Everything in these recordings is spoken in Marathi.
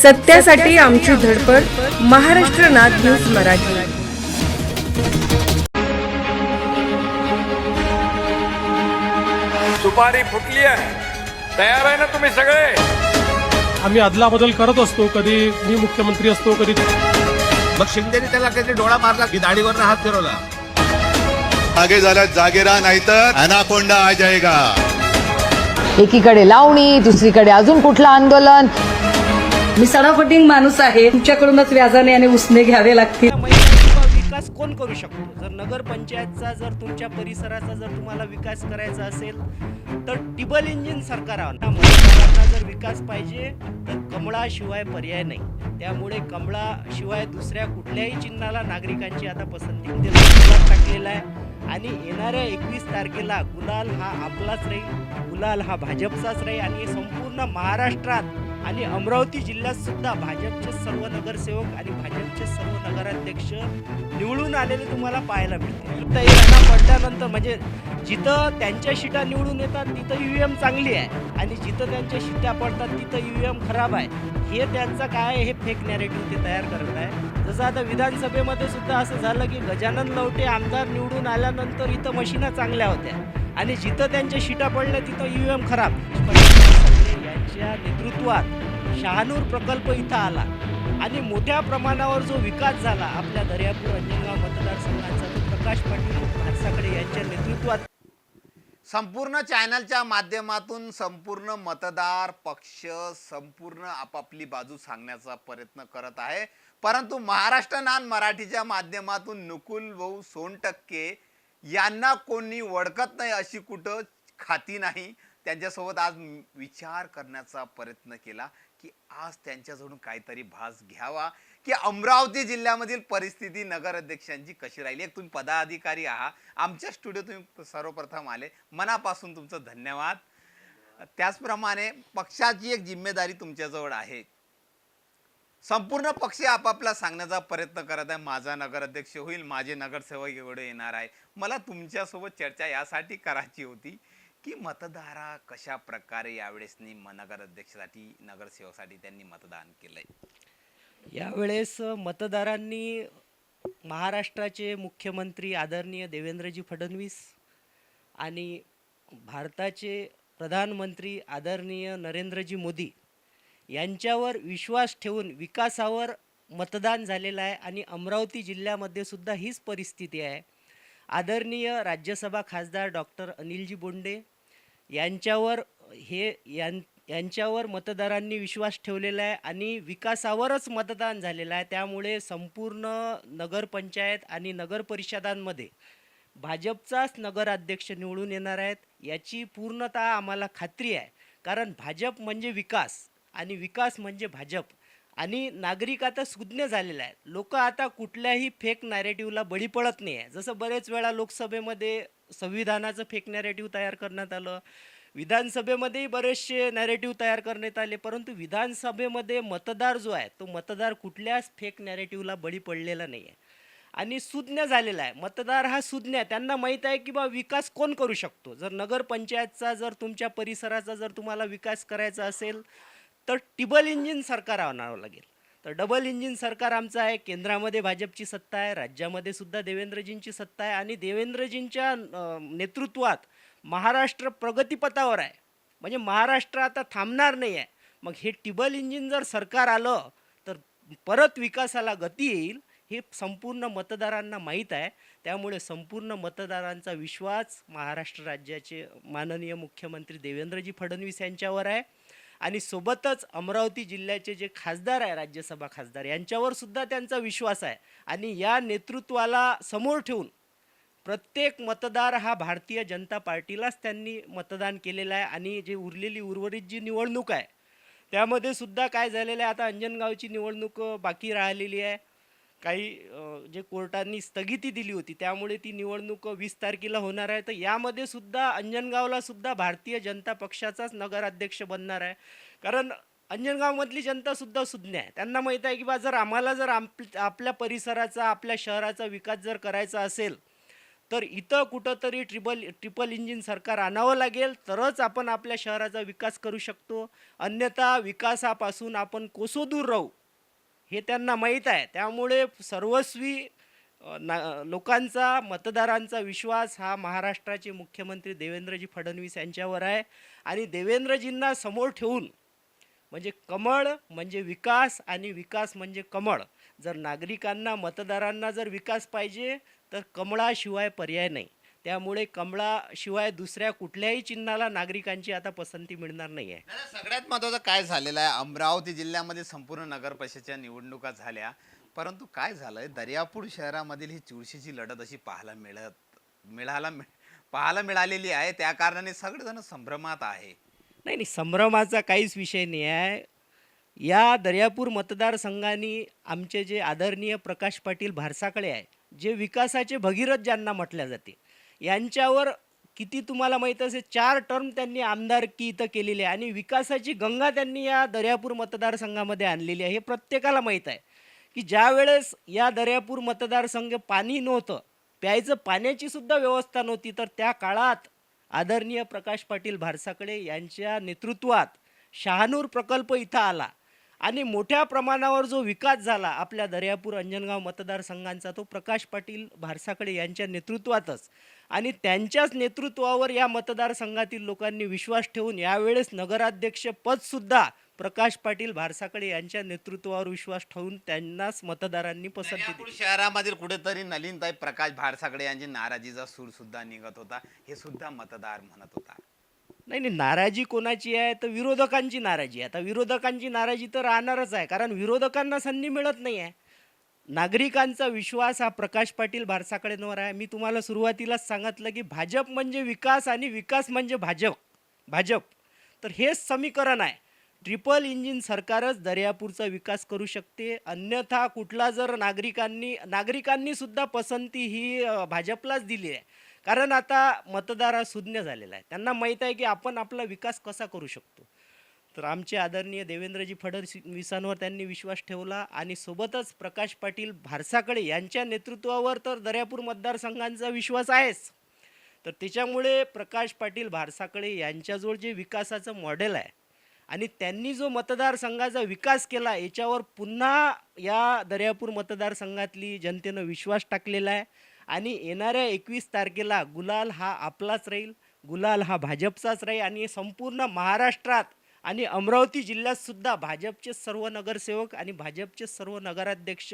सत्यासाठी आमची धडपड. महाराष्ट्र नाद न्यूज मराठी. सुपारी फुटली आहे, तयार आहे ना तुम्ही सगळे? आम्ही अदला बदल करत असतो, कधी मी मुख्यमंत्री असतो, कधी मग शिंदेने त्याला कधी डोळा मारला की दाढीवर हात फिरवला. आगे झाला जागे राहा, नाहीतर अनाकोंडा आ जाएगा. एकीकडे लावणी, दुसरीकडे अजून कुठलं आंदोलन. मी सडाफटिंग माणूस आहे, तुमच्याकडूनच व्याजाने आणि उसने घ्यावे लागतील. विकास कोण करू शकतो? जर नगरपंचायतचा, जर तुमच्या परिसराचा जर तुम्हाला विकास करायचा असेल तर टिबल इंजिन सरकार मतदारांना जर विकास पाहिजे तर कमळाशिवाय पर्याय नाही. त्यामुळे कमळाशिवाय दुसऱ्या कुठल्याही चिन्हाला नागरिकांची आता पसंती टाकलेला आहे. आणि येणाऱ्या 21 तारखेला गुलाल हा आपलाच राहील, गुलाल हा भाजपचाच राहील. आणि संपूर्ण महाराष्ट्रात आणि अमरावती जिल्ह्यात सुद्धा भाजपचे सर्व नगरसेवक आणि भाजपचे सर्व नगराध्यक्ष निवडून आलेले तुम्हाला पाहायला मिळते. पडल्यानंतर म्हणजे जिथं त्यांच्या शिटा निवडून येतात तिथं ईव्हीएम चांगली आहे आणि जिथं त्यांच्या शिट्या पडतात तिथं ईव्हीएम खराब आहे. हे त्यांचं काय हे फेक नॅरेटिव्ह ते तयार करत आहे. जसं आता विधानसभेमध्ये सुद्धा असं झालं की गजानन लवटे आमदार निवडून आल्यानंतर इथं मशिना चांगल्या होत्या आणि जिथं त्यांच्या शिटा पडल्या तिथं ईव्हीएम खराब. यांच्या नेतृत्वात शहानूर प्रकल्प इथं आला आणि मोठ्या प्रमाणावर जो विकास झाला आपल्या दर्यापूर अंजनगाव मतदारसंघाचा तो प्रकाश पाटील भातसाकडे यांच्या नेतृत्वात. संपूर्ण चॅनलच्या माध्यमातून संपूर्ण मतदार पक्ष संपूर्ण आपापली बाजू सांगण्याचा प्रयत्न करत आहे. परंतु महाराष्ट्र नाद मराठीच्या माध्यमातून नुकुल भाऊ सोनटक्के यांना कोणी ओळखत नाही अशी कुठं खाती नाही. त्यांच्यासोबत आज विचार करण्याचा प्रयत्न केला की आज त्यांच्याजवळून काहीतरी भास घ्यावा की अमरावती जिल्ह्यामधील परिस्थिती नगर अध्यक्षांची कशी राहिली. एक तुम्ही पदाधिकारी आहात, आमच्या स्टुडिओ तुम्ही सर्वप्रथम आले, मनापासून तुमचं धन्यवाद. त्याचप्रमाणे पक्षाची एक जिम्मेदारी तुमच्याजवळ आहे. संपूर्ण पक्ष आपापला सांगण्याचा प्रयत्न करत आहे. माझा नगराध्यक्ष होईल, माझे नगरसेवक एवढे येणार आहे. मला तुमच्यासोबत चर्चा यासाठी करायची होती की मतदारा कशा प्रकारे यावेळेस नगराध्यक्षासाठी नगरसेवकासाठी त्यांनी मतदान केलंय. यावेळेस मतदारांनी महाराष्ट्राचे मुख्यमंत्री आदरणीय देवेंद्रजी फडणवीस आणि भारताचे प्रधानमंत्री आदरणीय नरेंद्रजी मोदी यांच्यावर विश्वास ठेवून विकासावर मतदान झालेलं आहे. आणि अमरावती जिल्ह्यामध्ये सुद्धा हीच परिस्थिती आहे. आदरणीय राज्यसभा खासदार डॉक्टर अनिलजी बोंडे यांच्यावर यांच्यावर मतदारांनी विश्वास ठेवलेला आहे आणि विकासावरच मतदान झालेलं आहे. त्यामुळे संपूर्ण नगरपंचायत आणि नगरपरिषदांमध्ये भाजपचाच नगराध्यक्ष निवडून येणार आहेत याची पूर्णतः आम्हाला खात्री आहे. कारण भाजप म्हणजे विकास आणि विकास म्हणजे भाजप. आणि नागरिक आता सुज्ञ झालेला आहे. लोक आता कुठल्याही फेक नॅरेटिव्हला बळी पडत नाही आहे. जसं बरेच वेळा लोकसभेमध्ये संविधानाचं फेक नॅरेटिव्ह तयार करण्यात आलं, विधानसभेमध्येही बरेचसे नॅरेटिव्ह तयार करण्यात आले, परंतु विधानसभेमध्ये मतदार जो आहे तो मतदार कुठल्याच फेक नॅरेटिव्हला बळी पडलेला नाही आहे आणि सुज्ञ झालेला आहे. मतदार हा सुज्ञ आहे. त्यांना माहीत आहे की बा विकास कोण करू शकतो. जर नगरपंचायतचा, जर तुमच्या परिसराचा जर तुम्हाला विकास करायचा असेल तर टिबल इंजिन सरकार आणावं लागेल. तर डबल इंजिन सरकार आमचं आहे. केंद्रामध्ये भाजपची सत्ता आहे, राज्यामध्ये सुद्धा देवेंद्रजींची सत्ता आहे आणि देवेंद्रजींच्या नेतृत्वात महाराष्ट्र प्रगतीपथावर आहे. म्हणजे महाराष्ट्र आता थांबणार नाही आहे. मग हे टिबल इंजिन जर सरकार आलं तर परत विकासाला गती येईल हे संपूर्ण मतदारांना माहीत आहे. त्यामुळे संपूर्ण मतदारांचा विश्वास महाराष्ट्र राज्याचे माननीय मुख्यमंत्री देवेंद्रजी फडणवीस यांच्यावर आहे. आणि सोबतच अमरावती जिल्ह्याचे जे खासदार आहे, राज्यसभा खासदार, यांच्यावर सुद्धा त्यांचा विश्वास आहे. आणि या नेतृत्वाला समोर ठेवून प्रत्येक मतदार हा भारतीय जनता पार्टीलाच त्यांनी मतदान केलेलं आहे. आणि जे उर्वरित जी निवडणूक आहे त्यामध्ये सुद्धा काय झालेलं आहे, आता अंजनगावची निवडणूक बाकी राहिलेली आहे. काही जे कोर्टांनी स्थगिती दिली होती त्यामुळे ती निवडणूक 20 तारखेला होणार आहे. तर यामध्ये सुद्धा अंजनगावला सुद्धा भारतीय जनता पक्षाचाच नगराध्यक्ष बनणार आहे. कारण अंजनगावमधली जनता सुद्धा सुज्ञ आहे. त्यांना माहीत आहे की बा जर आम्हाला जर आपल्या परिसराचा, आपल्या शहराचा विकास जर करायचा असेल तर इथं कुठंतरी ट्रिपल इंजिन सरकार आणावं लागेल, तरच आपण आपल्या शहराचा विकास करू शकतो. अन्यथा विकासापासून आपण कोसो दूर राहू हे त्यांना माहीत आहे. त्यामुळे सर्वस्वी लोकांचा, मतदारांचा विश्वास हा महाराष्ट्राचे मुख्यमंत्री देवेंद्रजी फडणवीस यांच्यावर आहे. आणि देवेंद्रजींना समोर ठेवून, म्हणजे कमळ म्हणजे विकास आणि विकास म्हणजे कमळ. जर नागरिकांना, मतदारांना जर विकास पाहिजे तर कमळाशिवाय पर्याय नाही. त्यामुळे कमळाशिवाय दुसऱ्या कुठल्याही चिन्हाला नागरिकांची आता पसंती मिळणार नाही आहे. दादा, सगळ्यात महत्त्वाचं काय झालेलं आहे, अमरावती जिल्ह्यामध्ये संपूर्ण नगर परिषदेच्या निवडणुका झाल्या, परंतु काय झालंय, दर्यापूर शहरामधील ही चुरशीची लढत अशी पाहायला मिळालेली आहे. त्या कारणाने सगळेजण संभ्रमात आहे. नाही, संभ्रमाचा काहीच विषय नाही आहे. या दर्यापूर मतदारसंघाने आमचे जे आदरणीय प्रकाश पाटील भारसाकडे आहे, जे विकासाचे भगीरथ ज्यांना म्हटल्या जाते, यांच्यावर किती तुम्हाला माहीत असेल 4 टर्म त्यांनी आमदारकी इथं केलेली आहे आणि विकासाची गंगा त्यांनी या दर्यापूर मतदारसंघामध्ये आणलेली आहे. हे प्रत्येकाला माहीत आहे की ज्या वेळेस या दर्यापूर मतदारसंघ पाणी नव्हतं, प्यायचं पाण्याची सुद्धा व्यवस्था नव्हती, तर त्या काळात आदरणीय प्रकाश पाटील भारसाकडे यांच्या नेतृत्वात शहानूर प्रकल्प इथं आला आणि मोठ्या प्रमाणावर जो विकास झाला आपल्या दर्यापूर अंजनगाव मतदारसंघांचा, तो प्रकाश पाटील भारसाकडे यांच्या नेतृत्वातच. आणि त्यांच्याच नेतृत्वावर या मतदारसंघातील लोकांनी विश्वास ठेवून यावेळेस नगराध्यक्ष पदसुद्धा प्रकाश पाटील भारसाकडे यांच्या नेतृत्वावर विश्वास ठेवून त्यांनाच मतदारांनी पसंती दर्यापूर दिली. शहरामधील कुठेतरी नलिनताई प्रकाश भारसाकडे यांची नाराजीचा सूर सुद्धा निघत होता, हे सुद्धा मतदार म्हणत होता. नाही, नाराजी कोणाची आहे तर विरोधकांची नाराजी आहे. आता विरोधकांची नाराजी तर राहणारच आहे, कारण विरोधकांना संधी मिळत नाही आहे. नागरिकांचा विश्वास हा प्रकाश पाटील भारसाकडेंवर आहे. मी तुम्हाला सुरुवातीलाच सांगितलं की भाजप म्हणजे विकास आणि विकास म्हणजे भाजप. तर हेच समीकरण आहे. ट्रिपल इंजिन सरकारच दर्यापूरचा विकास करू शकते. अन्यथा कुठला जर नागरिकांनी सुद्धा पसंती ही भाजपलाच दिली आहे. कारण आता मतदार हा सुज्ञ झालेला आहे. त्यांना माहीत आहे की आपण आपला विकास कसा करू शकतो. तर आमचे आदरणीय देवेंद्रजी फडणवीसांवर त्यांनी विश्वास ठेवला आणि सोबतच प्रकाश पाटील भारसाकडे यांच्या नेतृत्वावर तर दर्यापूर मतदारसंघांचा विश्वास आहेच. तर त्याच्यामुळे प्रकाश पाटील भारसाकडे यांच्याजवळ जे विकासाचं मॉडेल आहे आणि त्यांनी जो मतदारसंघाचा विकास केला, याच्यावर पुन्हा या दर्यापूर मतदारसंघातली जनतेनं विश्वास टाकलेला आहे. आणि येणाऱ्या 21 तारखेला गुलाल हा आपलाच राहील, गुलाल हा भाजपचाच राहील. आणि संपूर्ण महाराष्ट्रात आणि अमरावती जिल्ह्यात सुद्धा भाजपचे सर्व नगरसेवक आणि भाजपचे सर्व नगराध्यक्ष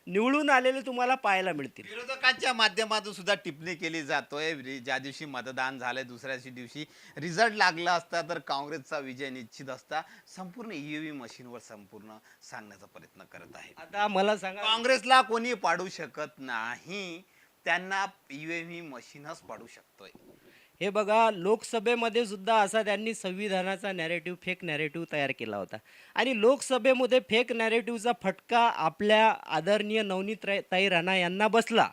निवडून आलेले तुम्हाला पाहायला मिळतील. विरोधकांच्या माध्यमातून सुद्धा टिप्पणी केली जातोय, ज्या दिवशी मतदान झालंय दुसऱ्या दिवशी रिझल्ट लागला असता तर काँग्रेसचा विजय निश्चित असता. संपूर्ण ईव्हीएम मशीनवर संपूर्ण सांगण्याचा प्रयत्न करत आहे. आता मला सांगा, काँग्रेसला कोणी पाडू शकत नाही, त्यांना ईव्हीएम मशीनच पाडू शकतोय. हे बघा, लोकसभेमध्ये सुद्धा असा त्यांनी संविधानाचा नॅरेटिव्ह, फेक नॅरेटिव्ह तयार केला होता. आणि लोकसभेमध्ये फेक नॅरेटिव्हचा फटका आपल्या आदरणीय नवनीताई राणा यांना बसला.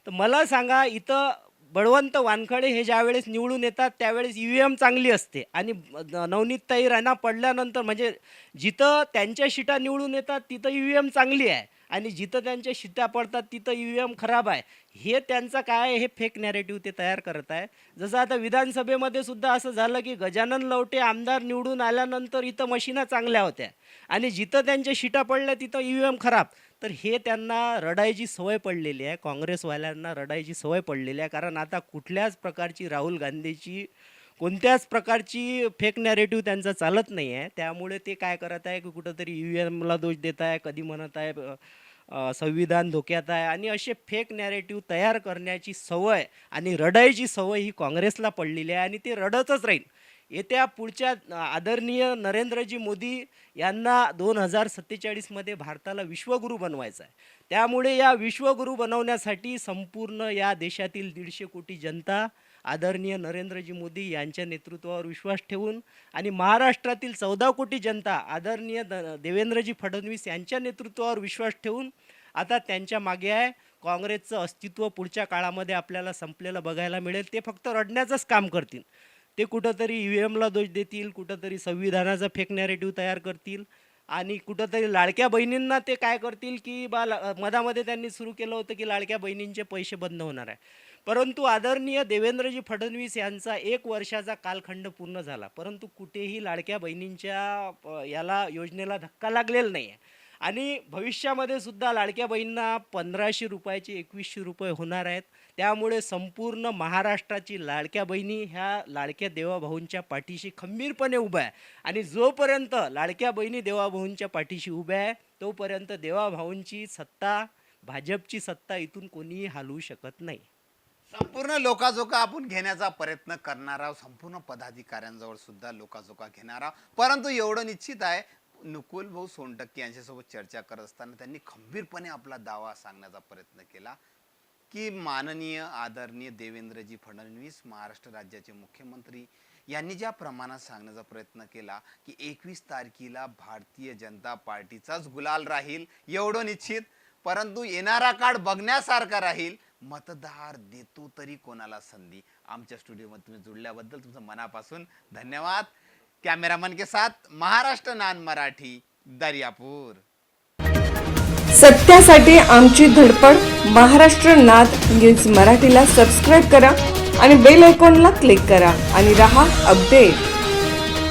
तर मला सांगा, इथं बळवंत वानखडे हे ज्यावेळेस निवडून येतात त्यावेळेस ईव्हीएम चांगली असते आणि नवनीताई राणा पडल्यानंतर, म्हणजे जिथं त्यांच्या शिटा निवडून येतात तिथं ईव्हीएम चांगली आहे आणि जिथं त्यांच्या शिट्या पडतात तिथं ईव्हीएम खराब आहे. हे त्यांचं काय, हे फेक नॅरेटिव्ह ते तयार करत आहे. जसं आता विधानसभेमध्ये सुद्धा असं झालं की गजानन लवटे आमदार निवडून आल्यानंतर इथं मशिना चांगल्या होत्या आणि जिथं त्यांच्या शिटा पडल्या तिथं ईव्हीएम खराब. तर हे त्यांना रडायची सवय पडलेली आहे, काँग्रेसवाल्यांना रडायची सवय पडलेली आहे. कारण आता कुठल्याच प्रकारची राहुल गांधीची कोणत्याच प्रकारची फेक नॅरेटिव्ह त्यांचा चालत नाही आहे. त्यामुळे ते काय करत आहे की कुठंतरी ईव्हीएमला दोष देत आहे, कधी म्हणत आहे संविधान धोक्यात आहे, आणि असे फेक नॅरेटिव्ह तयार करण्याची सवय आणि रडायची सवय ही काँग्रेसला पडलेली आहे आणि ते रडतच राहील. येत्या पुढच्या आदरणीय नरेंद्रजी मोदी यांना 2047मध्ये भारताला विश्वगुरू बनवायचं आहे. त्यामुळे या विश्वगुरू बनवण्यासाठी संपूर्ण या देशातील 150 कोटी जनता आदरणीय नरेंद्रजी मोदी यांच्या नेतृत्वावर विश्वास ठेवून आणि महाराष्ट्रातील 14 कोटी जनता आदरणीय देवेंद्रजी फडणवीस यांच्या नेतृत्वावर विश्वास ठेवून आता त्यांच्या मागे आहे. काँग्रेसचं अस्तित्व पुढच्या काळामध्ये आपल्याला संपलेलं बघायला मिळेल. ते फक्त रडण्याचंच काम करतील. ते कुठंतरी ईव्हीएमला दोष देतील, कुठंतरी संविधानाचा फेक नॅरेटिव्ह तयार करतील आणि कुठंतरी लाडक्या बहिणींना ते काय करतील की मधामध्ये त्यांनी सुरू केलं होतं की लाडक्या बहिणींचे पैसे बंद होणार आहे. परंतु आदरणीय देवेंद्रजी फडणवीस यांचा 1 वर्षाचा कालखंड पूर्ण झाला, परंतु कुठेही लाडक्या बहिणींच्या याला योजनेला धक्का लागलेला नाही आहे. आणि भविष्यामध्ये सुद्धा लाडक्या बहिणींना 1500 रुपयाचे 2100 रुपये होणार आहेत. त्यामुळे संपूर्ण महाराष्ट्राची लाडक्या बहिणी ह्या लाडक्या देवाभाऊंच्या पाठीशी खंबीरपणे उभ्या आहे. आणि जोपर्यंत लाडक्या बहिणी देवाभाऊंच्या पाठीशी उभ्या आहे तोपर्यंत देवाभाऊंची सत्ता, भाजपची सत्ता इथून कोणीही हलवू शकत नाही. संपूर्ण लोकाजोका आपण घेण्याचा प्रयत्न करणार आहोत, संपूर्ण पदाधिकाऱ्यांजवळ सुद्धा लोकाजोका घेणार आहोत. परंतु एवढं निश्चित आहे, नुकुल भाऊ सोनटक्के यांच्यासोबत चर्चा करत असताना त्यांनी खंबीरपणे आपला दावा सांगण्याचा प्रयत्न केला की माननीय आदरणीय देवेंद्रजी फडणवीस महाराष्ट्र राज्याचे मुख्यमंत्री यांनी ज्या प्रमाणात सांगण्याचा प्रयत्न केला की 21 तारखेला भारतीय जनता पार्टीचाच गुलाल राहील एवढं निश्चित. परंतु येणारा काळ बघण्यासारखा राहील. मतदार देतो तरी कोणाला संधी. आमच्या स्टुडिओमध्ये तुम्ही जुळल्याबद्दल तुमचं मनापासून धन्यवाद. कॅमेरामन के साथ महाराष्ट्र नान मराठी, दर्यापूर. सत्यासाठी आमची धडपड. महाराष्ट्र नाद न्यूज मराठीला सबस्क्राईब करा आणि बेल आयकॉनला क्लिक करा आणि रहा अपडेट.